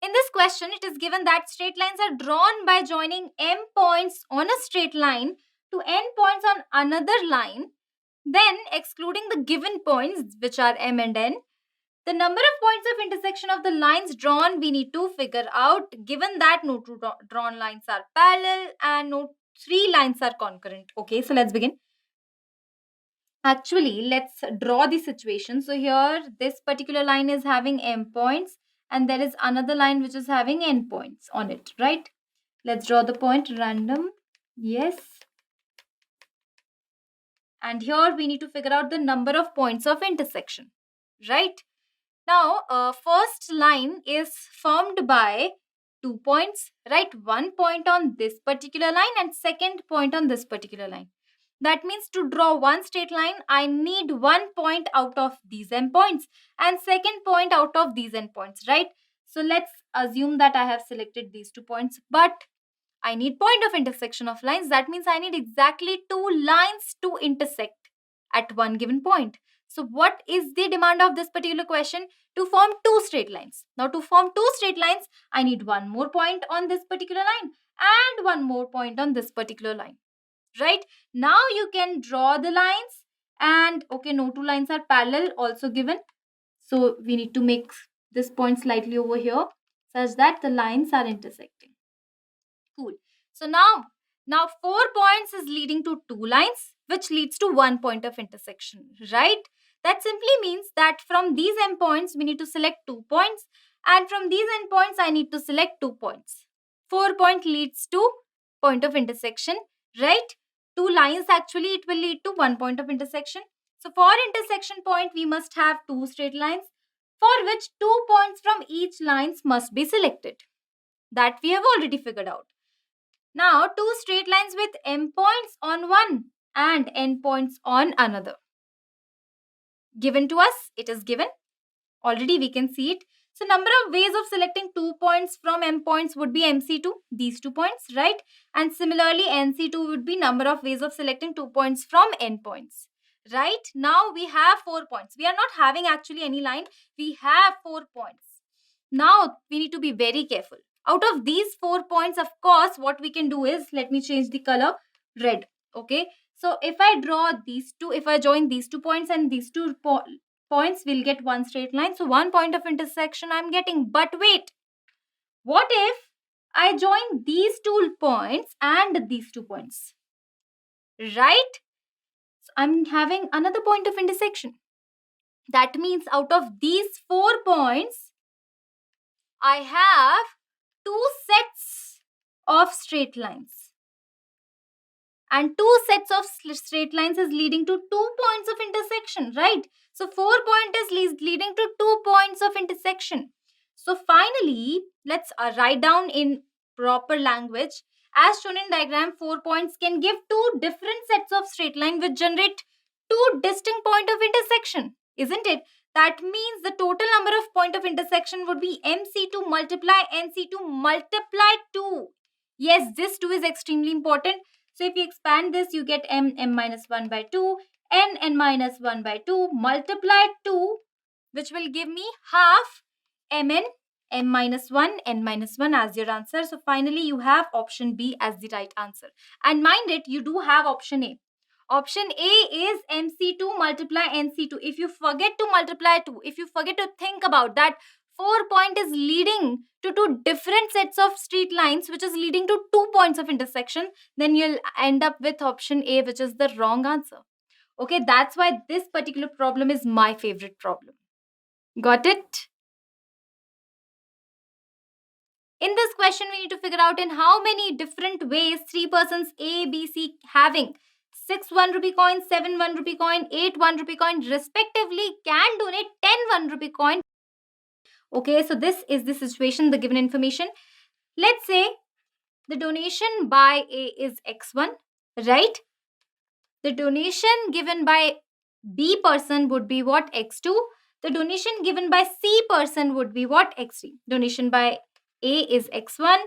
In this question, it is given that straight lines are drawn by joining m points on a straight line to n points on another line. Then, excluding the given points, which are m and n, the number of points of intersection of the lines drawn we need to figure out, given that no two drawn lines are parallel and no three lines are concurrent. Okay, so let's begin. Actually, let's draw the situation. So here, this particular line is having m points and there is another line which is having n points on it, right? Let's draw the point random. Yes. And here we need to figure out the number of points of intersection, right? Now, first line is formed by 2 points, right? 1 point on this particular line and second point on this particular line. That means to draw one straight line, I need 1 point out of these n points and second point out of these n points, right? So let's assume that I have selected these 2 points, but I need point of intersection of lines. That means I need exactly 2 lines to intersect at one given point. So what is the demand of this particular question? To form 2 straight lines. Now to form 2 straight lines, I need 1 more point on this particular line and 1 more point on this particular line. Right? Now you can draw the lines and okay, no 2 lines are parallel also given. So we need to make this point slightly over here such that the lines are intersecting. Cool. So now 4 points is leading to 2 lines, which leads to 1 point of intersection, right? That simply means that from these endpoints, we need to select 2 points, and from these endpoints, I need to select 2 points. 4 point leads to point of intersection, right? 2 lines actually, it will lead to 1 point of intersection. So for intersection point, we must have 2 straight lines, for which 2 points from each lines must be selected. That we have already figured out. Now, 2 straight lines with m points on one and n points on another. Given to us, it is given. Already we can see it. So, number of ways of selecting 2 points from m points would be MC2, these 2 points, right? And similarly, NC2 would be number of ways of selecting 2 points from n points, right? Now, we have 4 points. We are not having actually any line. We have 4 points. Now, we need to be very careful. Out of these 4 points, of course, what we can do is, let me change the color, red, okay? So, if I draw these two, if I join these 2 points and these 2 points, we'll get one straight line. So, 1 point of intersection I'm getting. But wait, what if I join these 2 points and these 2 points, right? So, I'm having another point of intersection. That means out of these 4 points, I have 2 sets of straight lines. And 2 sets of straight lines is leading to 2 points of intersection, right? So 4 point is leading to 2 points of intersection. So finally, let's write down in proper language. As shown in diagram, 4 points can give 2 different sets of straight line which generate 2 distinct point of intersection, isn't it? That means the total number of point of intersection would be MC2 multiply NC2 multiply 2. Yes, this 2 is extremely important. So if you expand this, you get m minus 1 by 2, n minus 1 by 2, multiply 2, which will give me half mn, m minus 1, n minus 1 as your answer. So finally, you have option B as the right answer. And mind it, you do have option A. Option A is MC2 multiply NC2. If you forget to multiply 2, if you forget to think about that, 4 point is leading to 2 different sets of straight lines, which is leading to 2 points of intersection, then you'll end up with option A, which is the wrong answer. Okay, that's why this particular problem is my favorite problem. Got it? In this question, we need to figure out in how many different ways 3 persons A, B, C having 6 1 rupee coin, 7 1 rupee coin, 8 1 rupee coin respectively can donate 10 1 rupee coin. Okay, so this is the situation, the given information. Let's say the donation by A is x1, right? The donation given by B person would be what? X2. The donation given by C person would be what? X3. Donation by A is x1.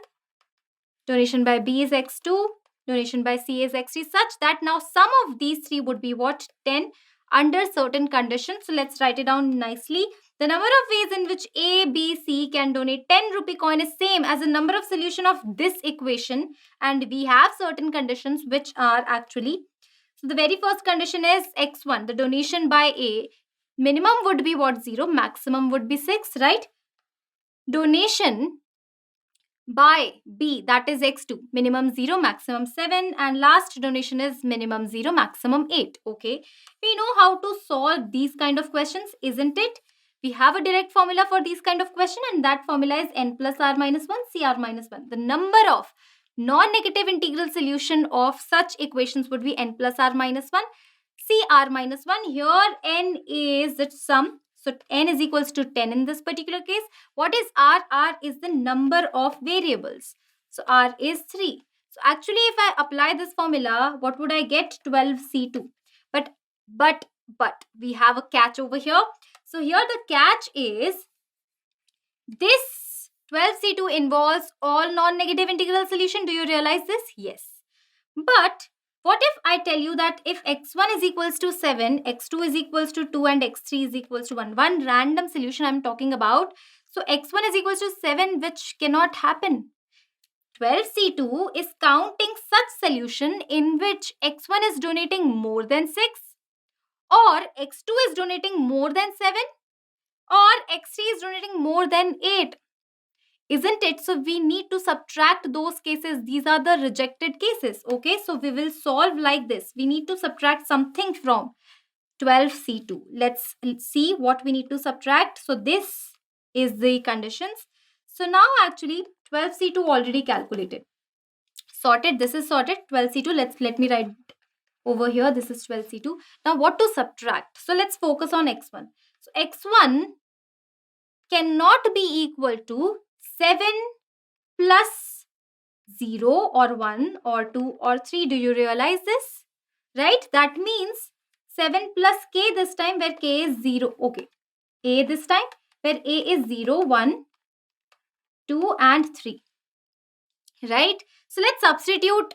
Donation by B is x2. Donation by C is x3, such that now sum of these 3 would be what? 10 under certain conditions. So let's write it down nicely. The number of ways in which A, B, C can donate 10 rupee coin is same as the number of solution of this equation, and we have certain conditions which are actually, so the very first condition is x1, the donation by A, minimum would be what, 0, maximum would be 6, right? Donation by B, that is x2, minimum 0, maximum 7, and last donation is minimum 0, maximum 8. Okay, we know how to solve these kind of questions, isn't it? We have a direct formula for these kind of question, and that formula is n plus r minus 1 cr minus 1. The number of non-negative integral solution of such equations would be n plus r minus 1 cr minus 1. Here n is its sum, so n is equals to 10 in this particular case. What is r? R is the number of variables, so r is 3. So actually if I apply this formula, what would I get? 12c2. But we have a catch over here. So here the catch is this 12c2 involves all non-negative integral solution. Do you realize this? Yes. But what if I tell you that if x1 is equals to 7, x2 is equals to 2 and x3 is equals to 1, one random solution I'm talking about. So x1 is equals to 7, which cannot happen. 12c2 is counting such solution in which x1 is donating more than 6, or x2 is donating more than 7, or x3 is donating more than 8. Isn't it? So we need to subtract those cases. These are the rejected cases. Okay, so we will solve like this. We need to subtract something from 12c2. Let's see what we need to subtract. So this is the conditions. So now actually 12c2 already calculated. Sorted. This is sorted. 12c2. Let me write over here. This is 12c2. Now what to subtract? So let's focus on x1. So x1 cannot be equal to 7 plus 0 or 1 or 2 or 3. Do you realize this? Right? That means 7 plus k this time, where k is 0. Okay. A this time, where a is 0, 1, 2 and 3. Right? So let's substitute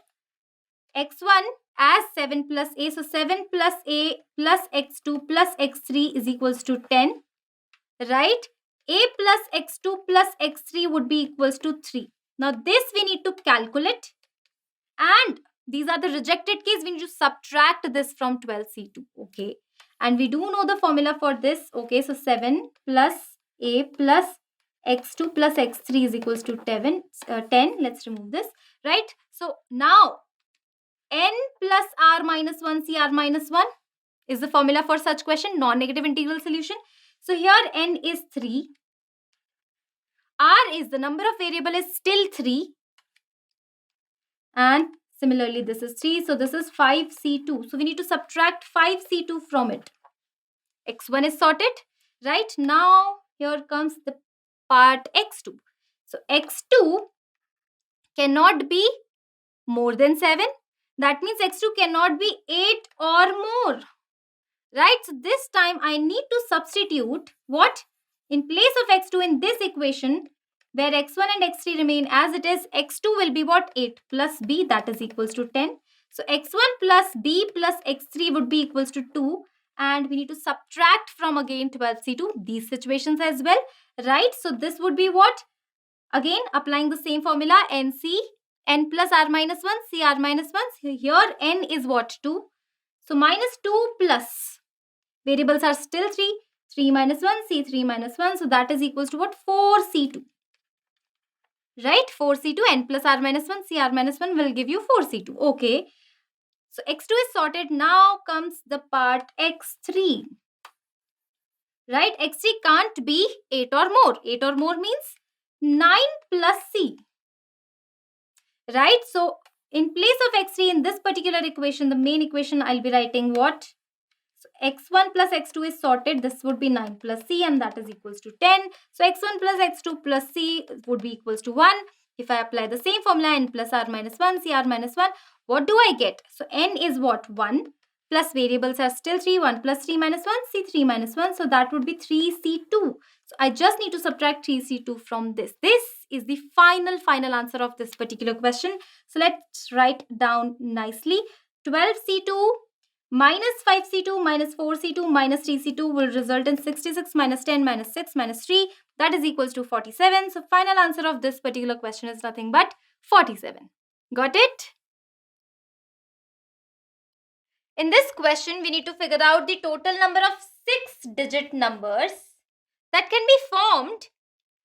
x1 as 7 plus a. So 7 plus a plus x2 plus x3 is equals to 10. Right? A plus x2 plus x3 would be equals to 3. Now this we need to calculate, and these are the rejected case. We need to subtract this from 12c2. Okay, and we do know the formula for this. Okay, so 7 plus a plus x2 plus x3 is equals to 10. Let's remove this. Right? So now n plus r minus 1 cr minus 1 is the formula for such question, non-negative integral solution. So here n is 3. R is the number of variable is still 3. And similarly this is 3. So this is 5c2. So we need to subtract 5c2 from it. x1 is sorted. Right? Now here comes the part x2. So x2 cannot be more than 7. That means x2 cannot be 8 or more. Right? So this time I need to substitute what? In place of x2 in this equation, where x1 and x3 remain as it is, x2 will be what? 8 plus b, that is equals to 10. So x1 plus b plus x3 would be equals to 2. And we need to subtract from again 12c2, these situations as well. Right? So this would be what? Again, applying the same formula, n plus r minus 1, cr minus 1. Here n is what? 2. So minus 2 plus, variables are still 3. 3 minus 1, c3 minus 1. So that is equals to what? 4c2. Right? 4c2, n plus r minus 1, cr minus 1 will give you 4c2. Okay. So x2 is sorted. Now comes the part x3. Right? x3 can't be 8 or more. 8 or more means 9 plus c. Right? So in place of x3 in this particular equation, the main equation, I'll be writing what? So x1 plus x2 is sorted. This would be 9 plus c, and that is equals to 10. So x1 plus x2 plus c would be equals to 1. If I apply the same formula, n plus r minus 1, cr minus 1, what do I get? So n is what? 1 plus variables are still 3. 1 plus 3 minus 1, c3 minus 1. So that would be 3c2. So I just need to subtract 3c2 from this. This is the final answer of this particular question. So let's write down nicely. 12c2 Minus 5c2 minus 4c2 minus 3c2 will result in 66 minus 10 minus 6 minus 3. That is equals to 47. So final answer of this particular question is nothing but 47. Got it? In this question, we need to figure out the total number of 6-digit numbers that can be formed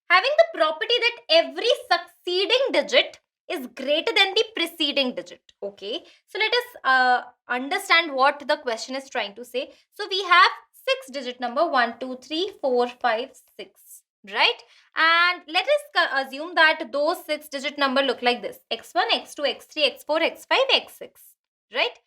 having the property that every succeeding digit is greater than the preceding digit. Okay, so let us understand what the question is trying to say. So we have 6-digit number 1, 2, 3, 4, 5, 6, right? And let us assume that those 6-digit number look like this: x1, x2, x3, x4, x5, x6, right?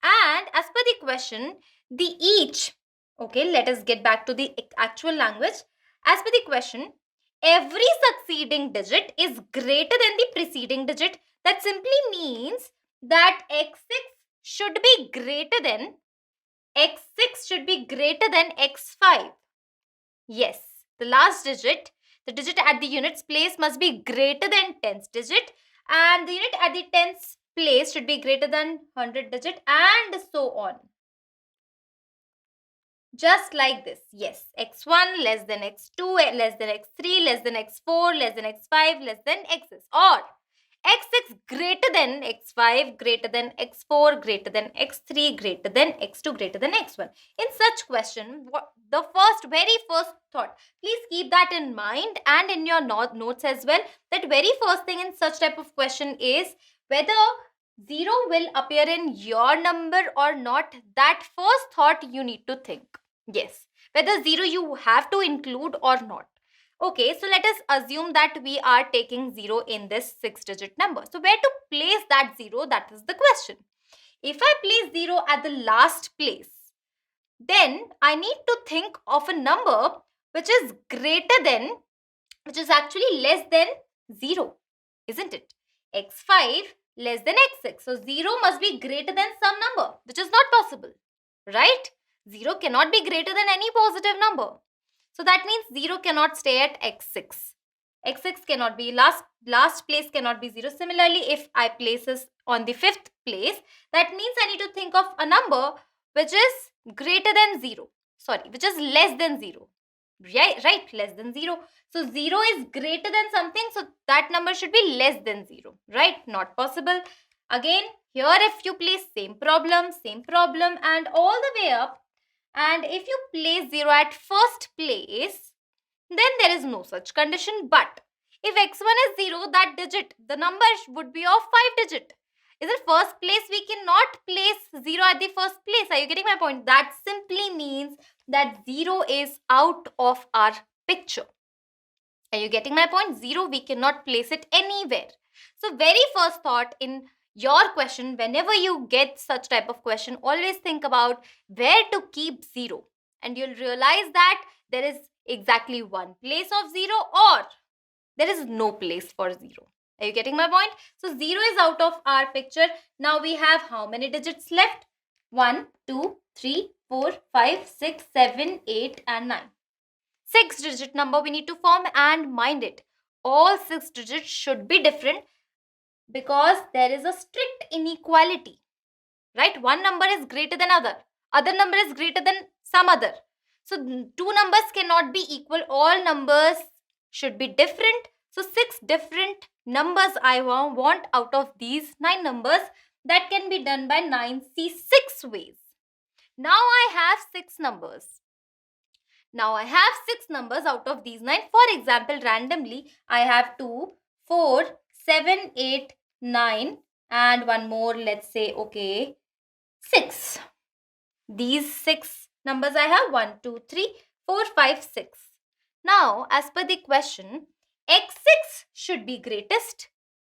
And as per the question, the each, okay, let us get back to the actual language. As per the question, every succeeding digit is greater than the preceding digit. That simply means that x6 should be greater than x5. Yes, the last digit, the digit at the units place must be greater than 10th digit, and the unit at the 10th place should be greater than 100 digit, and so on. Just like this. Yes, x1 less than x2 less than x3 less than x4 less than x5 less than x6, or x6 greater than x5 greater than x4 greater than x3 greater than x2 greater than x1. In such question, the very first thought, please keep that in mind and in your notes as well, that very first thing in such type of question is whether 0 will appear in your number or not. That first thought you need to think. Yes, whether 0 you have to include or not. Okay, so let us assume that we are taking 0 in this 6-digit number. So where to place that 0? That is the question. If I place 0 at the last place, then I need to think of a number which is actually less than 0, isn't it? x5 less than x6. So 0 must be greater than some number, which is not possible, right? 0 cannot be greater than any positive number. So that means 0 cannot stay at x6. x6 cannot be, last place cannot be 0. Similarly, if I place this on the 5th place, that means I need to think of a number which is greater than 0. Sorry, which is less than 0. Right, less than 0. So 0 is greater than something, so that number should be less than 0, right? Not possible. Again, here if you place same problem and all the way up, and if you place 0 at first place, then there is no such condition. But if x1 is 0, that digit, the number would be of 5 digit. Is it first place? We cannot place 0 at the first place. Are you getting my point? That simply means that 0 is out of our picture. Are you getting my point? 0, we cannot place it anywhere. So very first thought in your question, whenever you get such type of question, always think about where to keep 0. And you'll realize that there is exactly one place of 0 or there is no place for 0. Are you getting my point? So 0 is out of our picture. Now we have how many digits left? 1, 2, 3, 4, 5, 6, 7, 8 and 9. 6-digit number we need to form, and mind it, all 6 digits should be different because there is a strict inequality, right? One number is greater than other number is greater than some other. So 2 numbers cannot be equal. All numbers should be different. So 6 different numbers I want out of these 9 numbers. That can be done by 9C6 ways. Now I have 6 numbers. Now I have 6 numbers out of these 9. For example, randomly I have 2, 4, 7, 8, 9 and one more, let's say, okay, 6. These 6 numbers I have 1, 2, 3, 4, 5, 6. Now as per the question, x6 should be greatest,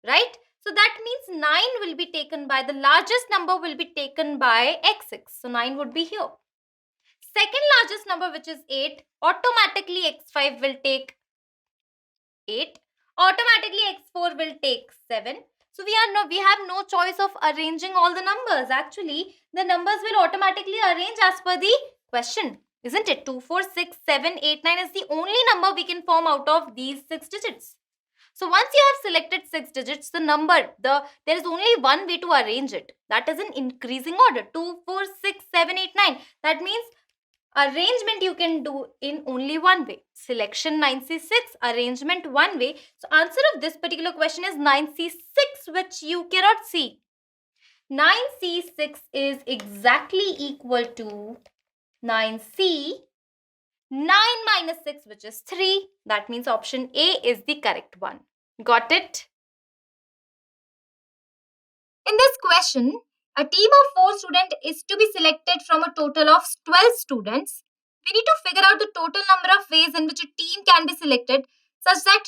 right? So that means 9 will be taken by, the largest number will be taken by x6. So 9 would be here. Second largest number, which is 8, automatically x5 will take 8. Automatically x4 will take 7. So we have no choice of arranging all the numbers. Actually, the numbers will automatically arrange as per the question, isn't it? 2, 4, 6, 7, 8, 9 is the only number we can form out of these 6 digits. So once you have selected 6 digits, there is only one way to arrange it. That is in increasing order. 2, 4, 6, 7, 8, 9. That means arrangement you can do in only one way. Selection 9C6, arrangement one way. So answer of this particular question is 9C6, which you cannot see. 9C6 is exactly equal to 9C 9 minus 6, which is 3. That means option A is the correct one. Got it? In this question, a team of 4 students is to be selected from a total of 12 students. We need to figure out the total number of ways in which a team can be selected such that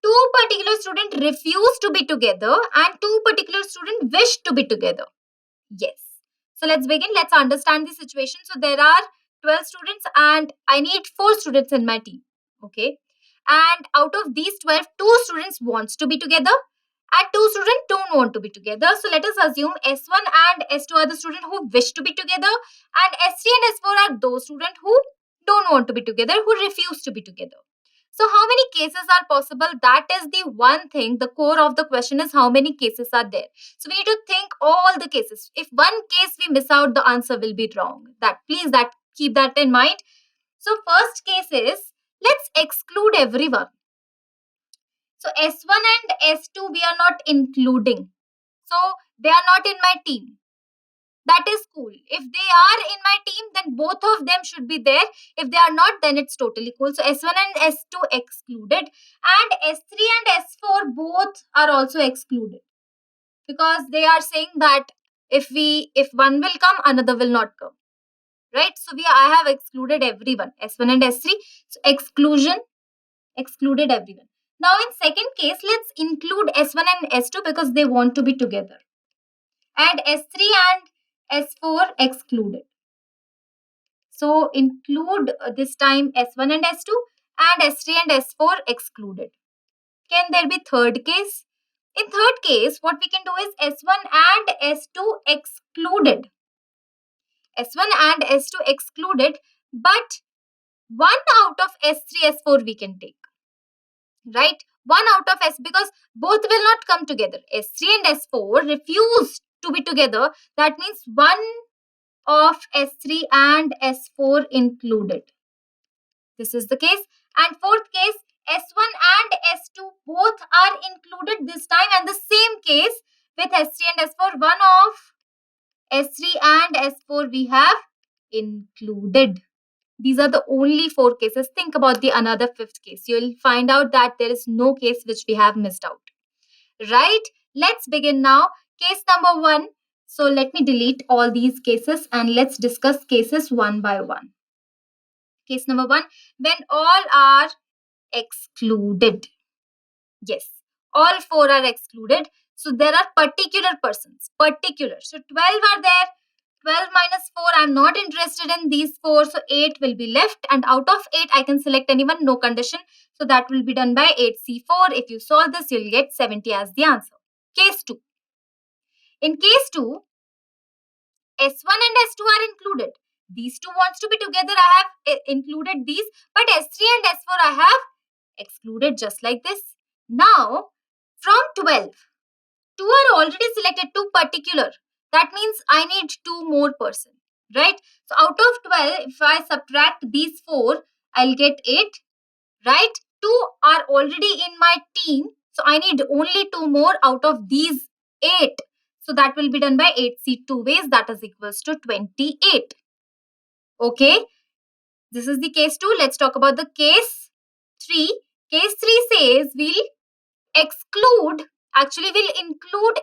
2 particular students refuse to be together and 2 particular students wish to be together. Yes. So let's begin. Let's understand the situation. So there are 12 students and I need 4 students in my team. Okay. And out of these 12, 2 students wants to be together and 2 students don't want to be together. So let us assume S1 and S2 are the students who wish to be together and S3 and S4 are those students who don't want to be together, who refuse to be together. So how many cases are possible? That is the one thing, the core of the question is how many cases are there. So we need to think all the cases. If one case we miss out, the answer will be wrong. Keep that in mind. So first case is, let's exclude everyone. So S1 and S2 we are not including. So they are not in my team. That is cool. If they are in my team, then both of them should be there. If they are not, then it's totally cool. So S1 and S2 excluded and S3 and S4 both are also excluded because they are saying that if one will come, another will not come. Right? So I have excluded everyone, S1 and S3. So exclusion, excluded everyone. Now in second case, let's include S1 and S2 because they want to be together. And S3 and S4 excluded. So include this time S1 and S2 and S3 and S4 excluded. Can there be third case? In third case, what we can do is S1 and S2 excluded. S1 and S2 excluded, but 1 out of S3, S4 we can take. Right? 1 out of S, because both will not come together. S3 and S4 refuse to be together. That means 1 of S3 and S4 included. This is the case. And fourth case, S1 and S2 both are included this time, and the same case with S3 and S4, 1 of S3 and S4 we have included. These are the only 4 cases. Think about the another 5th case. You will find out that there is no case which we have missed out. Right? Let's begin now. Case number 1. So let me delete all these cases and let's discuss cases one by one. Case number 1, when all are excluded. Yes, all 4 are excluded. So there are particular persons. Particular. So 12 are there. 12 minus 4, I am not interested in these 4. So 8 will be left. And out of 8, I can select anyone, no condition. So that will be done by 8C4. If you solve this, you will get 70 as the answer. Case 2. In case 2, S1 and S2 are included. These two wants to be together. I have included these. But S3 and S4 I have excluded just like this. Now, from 12, 2 are already selected, 2 particular. That means I need 2 more person. Right? So, out of 12, if I subtract these 4, I'll get 8. Right? 2 are already in my team. So, I need only 2 more out of these 8. So that will be done by 8C 2 ways. That is equals to 28. Okay. This is the case 2. Let's talk about the case 3. Case 3 says we'll include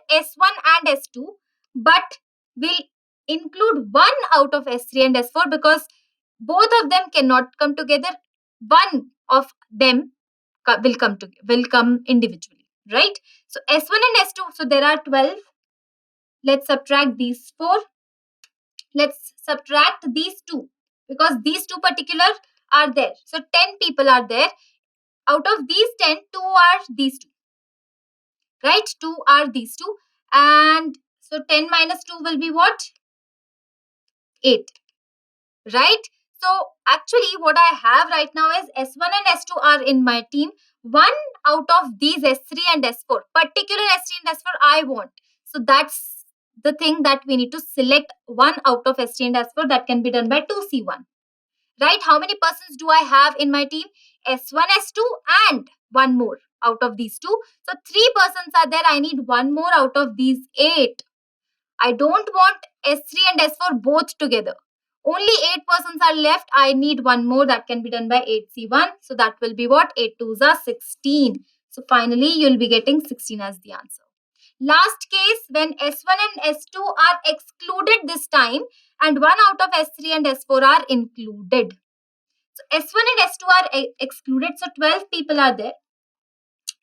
S1 and S2, but we'll include 1 out of S3 and S4 because both of them cannot come together. One of them will come individually. Right? So S1 and S2. So there are 12. Let's subtract these 4. Let's subtract these 2 because these 2 particular are there. So 10 people are there. Out of these 10, 2 are these 2. Right? 2 are these 2. And so 10 minus 2 will be what? 8. Right? So actually what I have right now is S1 and S2 are in my team. one out of these S3 and S4, particular S3 and S4 I want. So that's the thing that we need to select one out of S3 and S4 that can be done by 2C1. Right? How many persons do I have in my team? S1, S2 and one more out of these two. So 3 persons are there. I need one more out of these 8. I don't want S3 and S4 both together. Only 8 persons are left. I need one more that can be done by 8C1. So that will be what? 8 2s are 16. So finally, you'll be getting 16 as the answer. Last case, when S1 and S2 are excluded this time and one out of S3 and S4 are included. So S1 and S2 are excluded. So 12 people are there.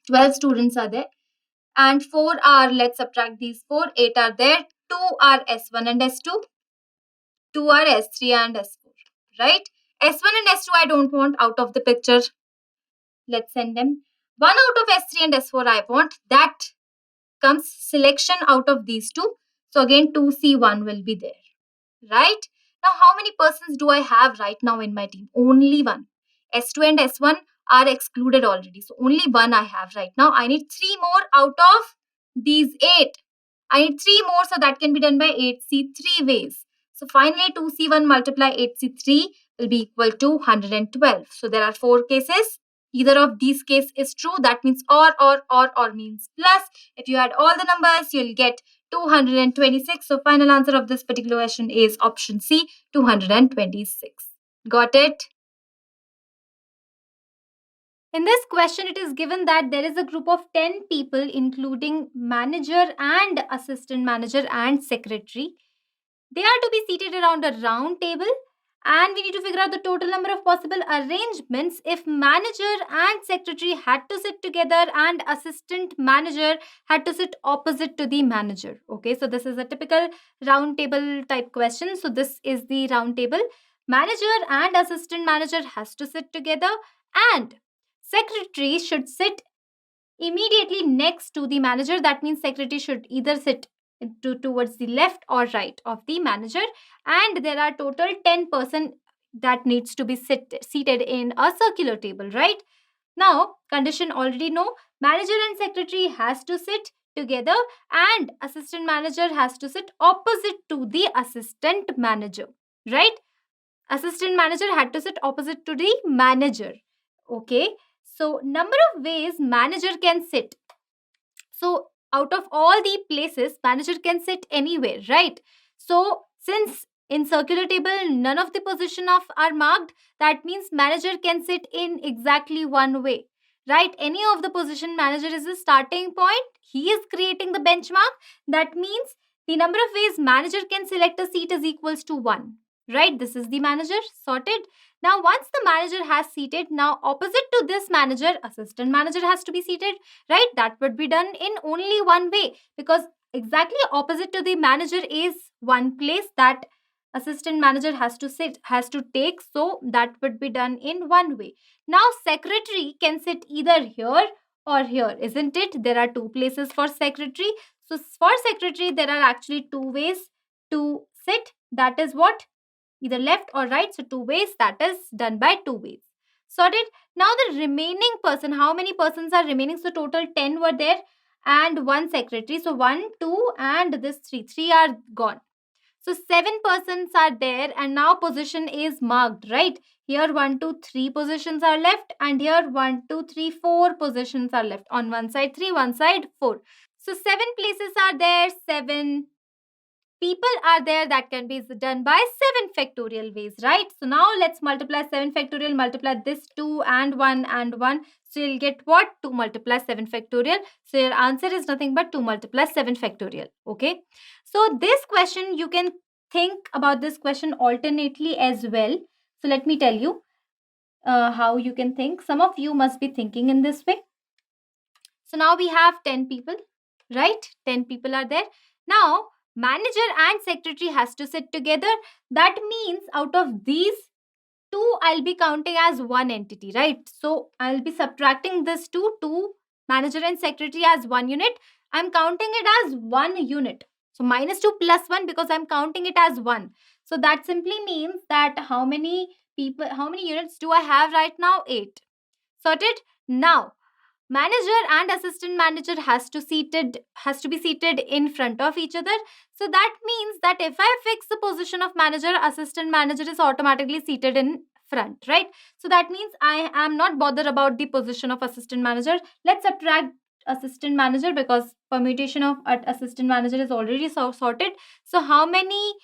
12 students are there. And 4 are, let's subtract these 4. 8 are there. 2 are S1 and S2. 2 are S3 and S4. Right? S1 and S2 I don't want out of the picture. Let's send them. 1 out of S3 and S4 I want. That comes selection out of these two. So again 2C1 will be there. Right? Now how many persons do I have right now in my team? Only one. S2 and S1 are excluded already. So only one I have right now. I need 3 more out of these 8. I need 3 more, so that can be done by 8C3 ways. So finally 2C1 multiply 8C3 will be equal to 112. So there are 4 cases. Either of these case is true. That means or means plus. If you add all the numbers, you'll get 226. So final answer of this particular question is option C, 226. Got it? In this question, it is given that there is a group of 10 people, including manager and assistant manager and secretary. They are to be seated around a round table, and we need to figure out the total number of possible arrangements if manager and secretary had to sit together and assistant manager had to sit opposite to the manager. Okay, so this is a typical round table type question. So this is the round table. Manager and assistant manager has to sit together, and secretary should sit immediately next to the manager. That means secretary should either sit towards the left or right of the manager, and there are total 10% that needs to be seated in a circular table. Right? Now condition already know, manager and secretary has to sit together and assistant manager has to sit opposite to the assistant manager. Right? Assistant manager had to sit opposite to the manager. Okay, so number of ways manager can sit. So out of all the places, manager can sit anywhere, right? So since in circular table none of the position of are marked, that means manager can sit in exactly one way. Right? Any of the position manager is the starting point. He is creating the benchmark. That means the number of ways manager can select a seat is equals to 1. Right? This is the manager sorted. Now once the manager has seated, now opposite to this manager, assistant manager has to be seated. Right? That would be done in only one way, because exactly opposite to the manager is one place that assistant manager has to take, so that would be done in one way. Now secretary can sit either here or here, isn't it? There are 2 places for secretary. So for secretary there are actually 2 ways to sit. That is what? Either left or right. So 2 ways, that is done by 2 ways. Sorted. Now the remaining person, how many persons are remaining? So total 10 were there and 1 secretary. So 1, 2 and this 3. 3 are gone. So 7 persons are there and now position is marked, right? Here 1, 2, 3 positions are left, and here 1, 2, 3, 4 positions are left. On one side 3, one side 4. So 7 places are there, 7 people are there. That can be done by 7 factorial ways, right? So now let's multiply 7 factorial, multiply this 2 and 1 and 1. So you'll get what? 2 multiply 7 factorial. So your answer is nothing but 2 multiply 7 factorial. Okay. So this question, you can think about this question alternately as well. So let me tell you how you can think. Some of you must be thinking in this way. So now we have 10 people, right? 10 people are there. Now manager and secretary has to sit together. That means out of these 2, I'll be counting as one entity, right? So I'll be subtracting this 2 manager and secretary as 1 unit. I'm counting it as 1 unit. So minus 2 plus 1, because I'm counting it as 1. So that simply means that how many people, how many units do I have right now? 8. Sorted? Now Manager and assistant manager has to be seated in front of each other. So that means that if I fix the position of manager, assistant manager is automatically seated in front, right? So that means I am not bothered about the position of assistant manager. Let's subtract assistant manager because permutation of assistant manager is already sorted. So how many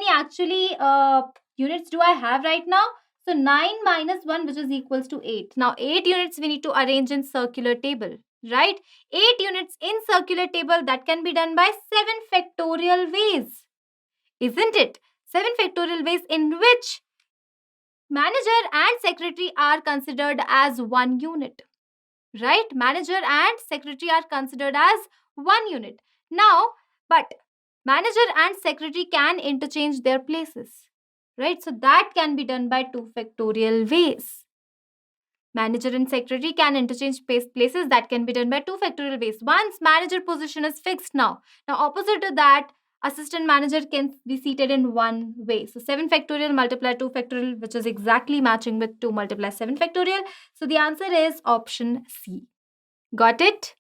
actually units do I have right now? So 9 minus 1, which is equals to 8. Now 8 units we need to arrange in circular table, right? 8 units in circular table, that can be done by 7 factorial ways, isn't it? 7 factorial ways in which manager and secretary are considered as one unit, right? Manager and secretary are considered as one unit. Now, but manager and secretary can interchange their places, right? So that can be done by 2 factorial ways. Manager and secretary can interchange places, that can be done by 2 factorial ways. Once manager position is fixed now. Now opposite to that, assistant manager can be seated in one way. So 7 factorial multiply 2 factorial, which is exactly matching with 2 multiply 7 factorial. So the answer is option C. Got it?